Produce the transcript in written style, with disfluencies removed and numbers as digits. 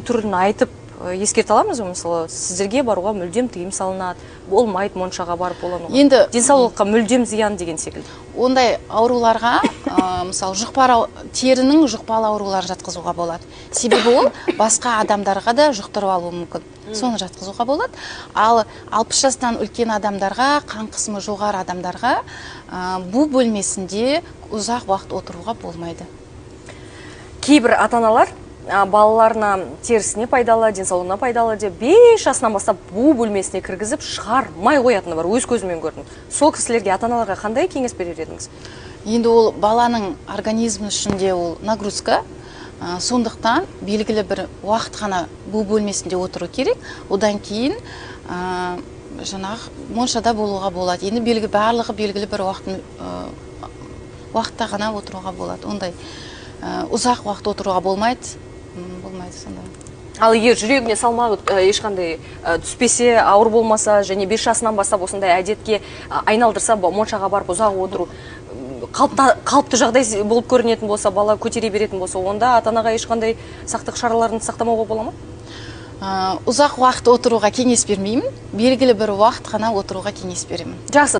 түрін айтып ескерте аламыз ғой, мысалы сіздерге баруға мүлдем тыйым салынады, болмайды моншаға барып болану. Енді денсаулыққа мүлдем зиян деген секілді. Ондай ауруларға, мысалы терінің жұқпалы аурулар жатқызуға болады. Себебі ол басқа адамдарға да жұқтырып алуы мүмкін. Соны жатқызуға болады. Ал 60 жастан үлкен адамдарға, қан қысымы жоғары адамдарға бұл бөлмесінде ұзақ уақыт отыруға болмайды. Кейбір ата-аналар балаларына терісіне пайдалы, денсаулығына пайдалы деп 5 жасынан бастап бу бөлмесіне кіргізіп шығармай қоятыны бар, өз көзіммен көрдім. Сол кісілерге, ата-аналарға қандай кеңес берер едіңіз? Енді ол баланың организмі үшінде ол нагрузка, сондықтан белгілі бір уақыт қана бу бөлмесінде отыру керек. Одан кейін моншада болуға болады. Енді барлығы белгілі бір уақытта ғана отыруға болады. Ондай ұзақ уақыт отыруға болмайды сонда. Ал егер жүрегіне салмағы ешқандай түспесе, ауыр болмаса, және 5 жасынан бастап осындай әдетке айналдырса, моншаға барып ұзақ отыру қалыпты жағдай болып көрінетін болса, бала көтере беретін болса, онда ата-анаға ешқандай сақтық шараларын сақтамауға бола ма? Ұзақ уақыт отыруға кеңес бермеймін, белгілі бір уақыт қана отыруға кеңес беремін. Жақсы,